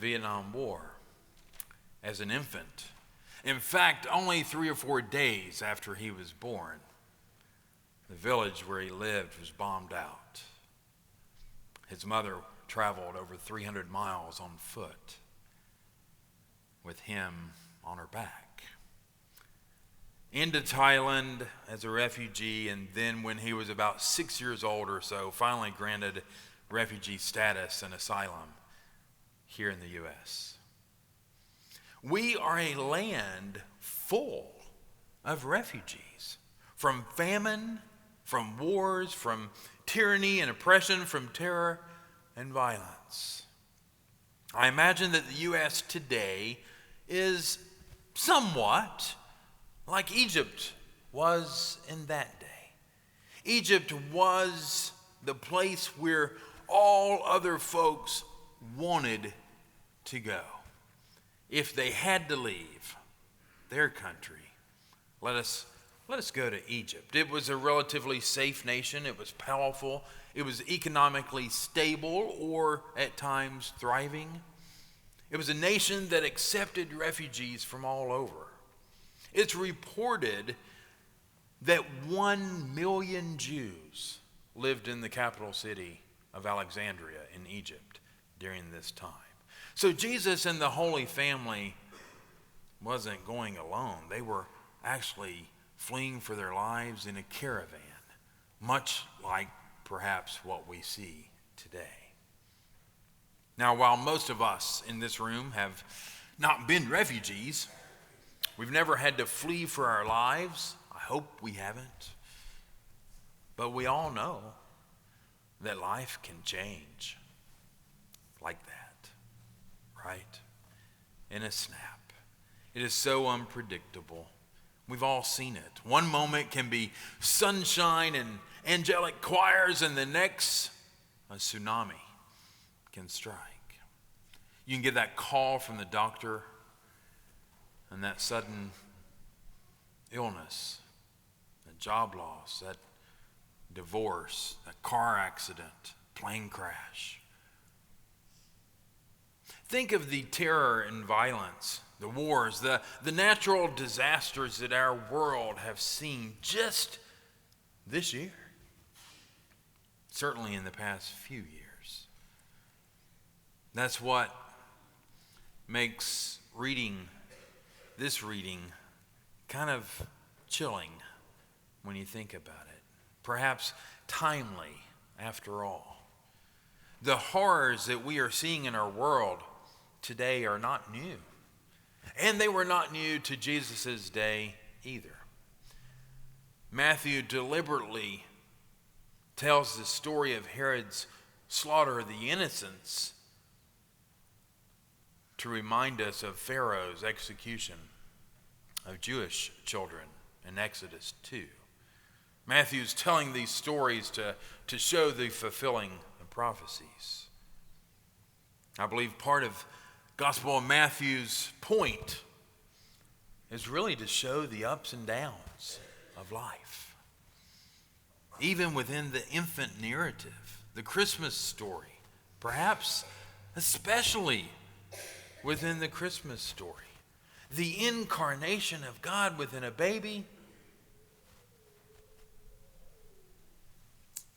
Vietnam War as an infant. In fact, only 3 or 4 days after he was born, the village where he lived was bombed out. His mother traveled over 300 miles on foot with him on her back into Thailand as a refugee, and then when he was about 6 years old or so, finally granted refugee status and asylum here in the U.S. We are a land full of refugees from famine, from wars, from tyranny and oppression, from terror and violence. I imagine that the U.S. today is somewhat like Egypt was in that day. Egypt was the place where all other folks wanted to go. If they had to leave their country, let us go to Egypt. It was a relatively safe nation. It was powerful. It was economically stable, or at times thriving. It was a nation that accepted refugees from all over. It's reported that 1 million Jews lived in the capital city of Alexandria in Egypt during this time. So Jesus and the Holy Family wasn't going alone. They were actually fleeing for their lives in a caravan, much like perhaps what we see today. Now, while most of us in this room have not been refugees, we've never had to flee for our lives. I hope we haven't. But we all know that life can change like that, right? In a snap. It is so unpredictable. We've all seen it. One moment can be sunshine and angelic choirs, and the next, a tsunami can strike. You can get that call from the doctor, and that sudden illness, that job loss, that divorce, that car accident, plane crash. Think of the terror and violence, the wars, the natural disasters that our world have seen just this year. Certainly in the past few years. That's what makes this reading kind of chilling when you think about it. Perhaps timely after all. The horrors that we are seeing in our world today are not new. And they were not new to Jesus' day either. Matthew deliberately tells the story of Herod's slaughter of the innocents to remind us of Pharaoh's execution of Jewish children in Exodus 2. Matthew's telling these stories to show the fulfilling of prophecies. I believe part of Gospel of Matthew's point is really to show the ups and downs of life. Even within the infant narrative, the Christmas story, perhaps especially within the Christmas story, the incarnation of God within a baby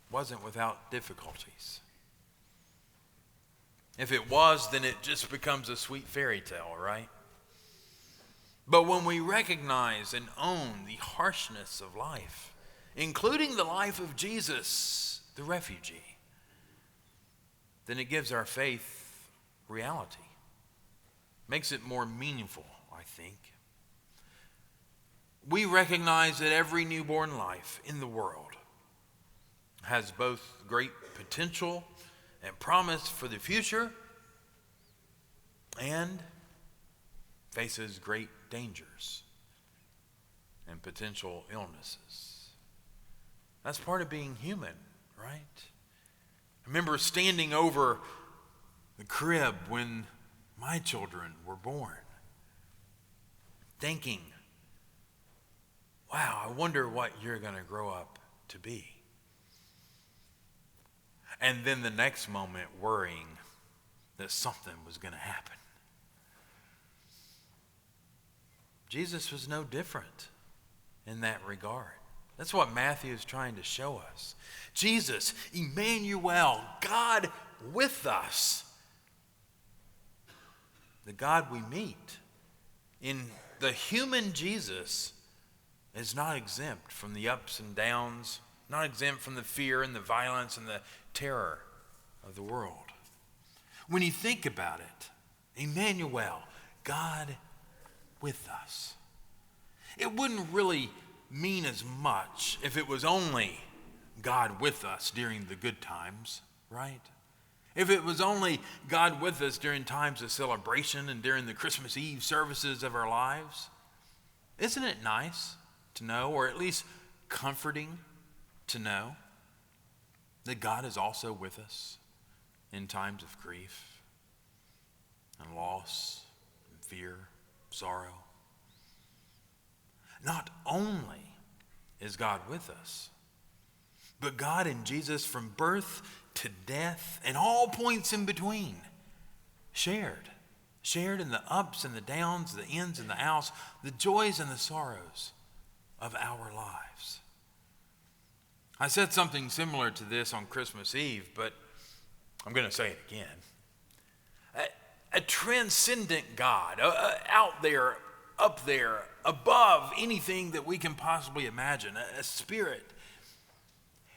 wasn't without difficulties. If it was, then it just becomes a sweet fairy tale, right? But when we recognize and own the harshness of life, including the life of Jesus, the refugee, then it gives our faith reality. Makes it more meaningful, I think. We recognize that every newborn life in the world has both great potential and promise for the future, and faces great dangers and potential illnesses. That's part of being human, right? I remember standing over the crib when my children were born, thinking, wow, I wonder what you're going to grow up to be. And then the next moment worrying, that something was going to happen. Jesus was no different in that regard. That's what Matthew is trying to show us. Jesus, Emmanuel, God with us. The God we meet in the human Jesus is not exempt from the ups and downs, not exempt from the fear and the violence and the terror of the world. When you think about it, Emmanuel, God with us. It wouldn't really mean as much if it was only God with us during the good times, right? If it was only God with us during times of celebration and during the Christmas Eve services of our lives. Isn't it nice to know, or at least comforting to know, that God is also with us in times of grief and loss and fear, sorrow? Not only is God with us, but God in Jesus from birth to death and all points in between shared in the ups and the downs, the ins and the outs, the joys and the sorrows of our lives. I said something similar to this on Christmas Eve, but I'm going to say it again. A transcendent God, out there, up there, above anything that we can possibly imagine, a spirit.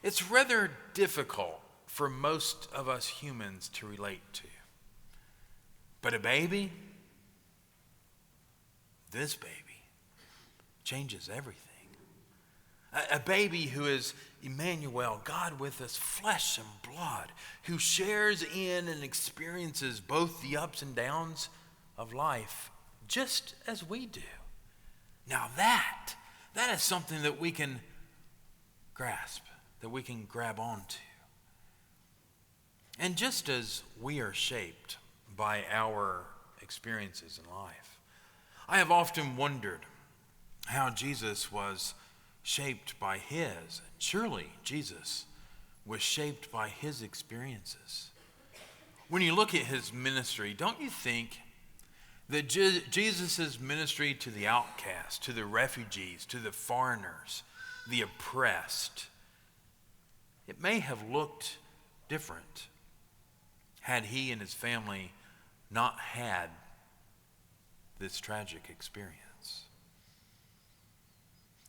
It's rather difficult for most of us humans to relate to. But a baby, this baby, changes everything. A baby who is Emmanuel, God with us, flesh and blood, who shares in and experiences both the ups and downs of life just as we do. Now that is something that we can grasp, that we can grab onto. And just as we are shaped by our experiences in life, I have often wondered how Jesus was shaped by his. Surely Jesus was shaped by his experiences. When you look at his ministry, don't you think that Jesus' ministry to the outcast, to the refugees, to the foreigners, the oppressed, it may have looked different had he and his family not had this tragic experience.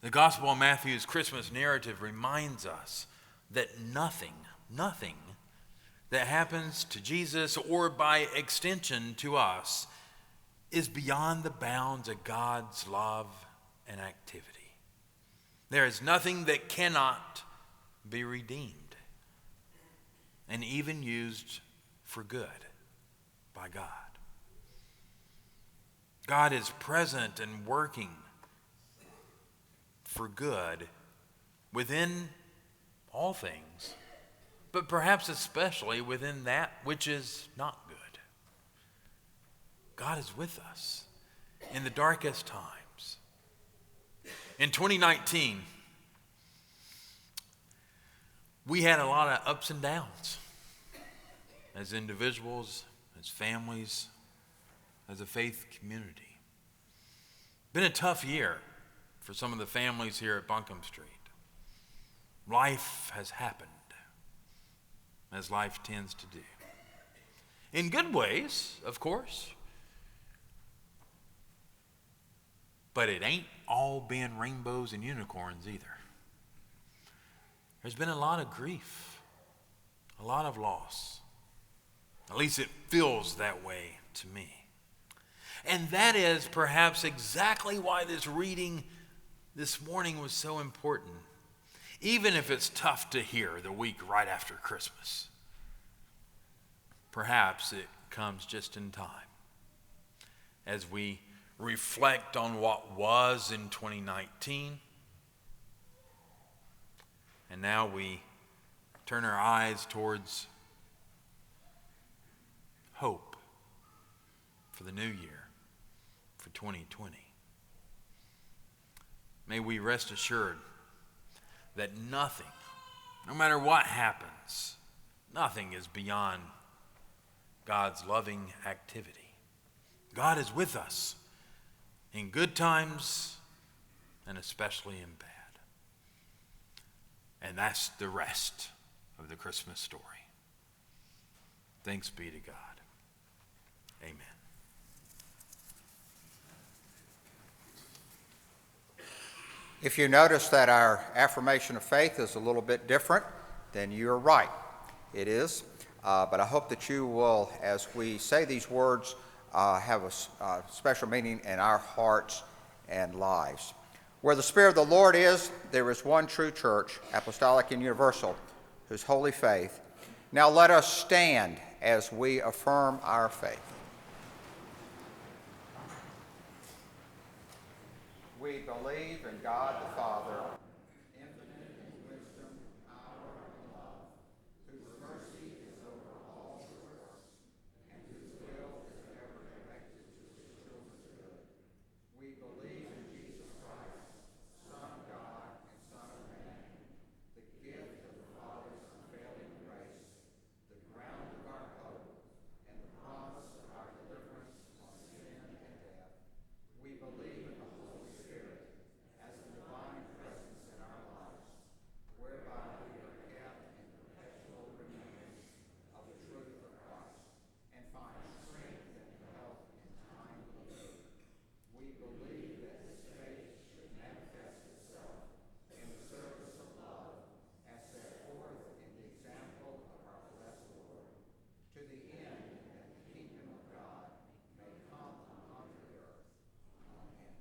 The Gospel of Matthew's Christmas narrative reminds us that nothing that happens to Jesus, or by extension to us, is beyond the bounds of God's love and activity. There is nothing that cannot be redeemed and even used for good by God. God is present and working for good within all things, but perhaps especially within that which is not good. God is with us in the darkest times. In 2019, we had a lot of ups and downs as individuals, as families, as a faith community. Been a tough year for some of the families here at Buncombe Street. Life has happened, as life tends to do. In good ways, of course. But it ain't all been rainbows and unicorns either. There's been a lot of grief, a lot of loss. At least it feels that way to me. And that is perhaps exactly why this reading this morning was so important, even if it's tough to hear the week right after Christmas. Perhaps it comes just in time as we reflect on what was in 2019, and now we turn our eyes towards hope for the new year, for 2020. May we rest assured that nothing, no matter what happens, nothing is beyond God's loving activity. God is with us in good times and especially in bad. And that's the rest of the Christmas story. Thanks be to God. Amen. If you notice that our affirmation of faith is a little bit different, then you're right. It is. But I hope that you will, as we say these words, have a special meaning in our hearts and lives. Where the Spirit of the Lord is, there is one true church, apostolic and universal, whose holy faith. Now let us stand as we affirm our faith. We believe in God the Father, infinite in wisdom, power, and love, whose mercy is over all the works, and whose will is ever directed to his children's good. We believe in Jesus Christ, Son of God and Son of Man, the gift of the Father's unfailing grace, the ground of our hope, and the promise of our deliverance from sin and death. We believe in the Holy Spirit as the divine presence in our lives, whereby we are kept in perpetual remembrance of the truth of Christ and find strength and help in time of need. We believe that his faith should manifest itself in the service of love as set forth in the example of our blessed Lord, to the end that the kingdom of God may come upon the earth. Amen.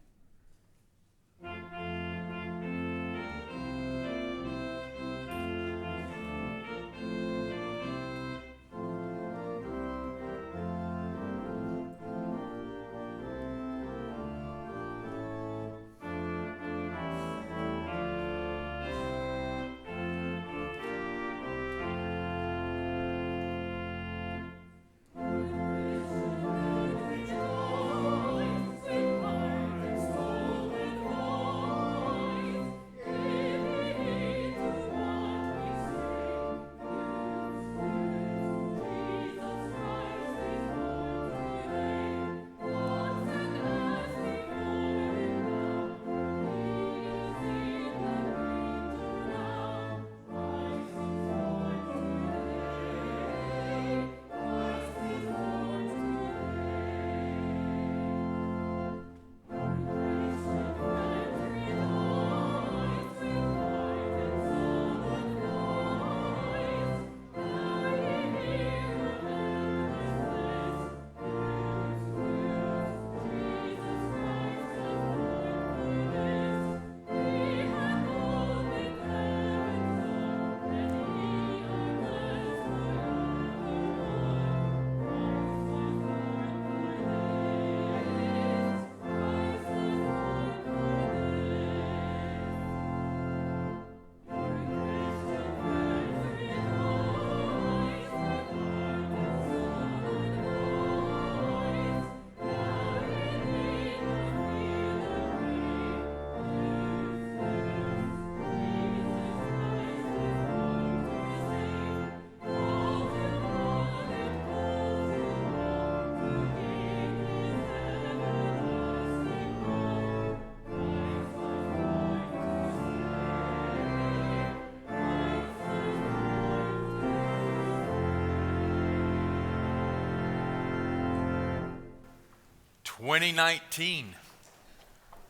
2019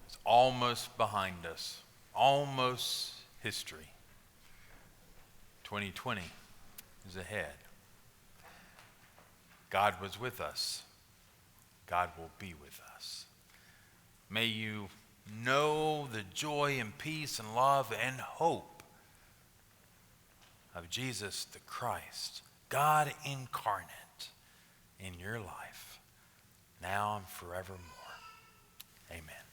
is almost behind us, almost history. 2020 is ahead. God was with us. God will be with us. May you know the joy and peace and love and hope of Jesus the Christ, God incarnate in your life, now and forevermore. Amen.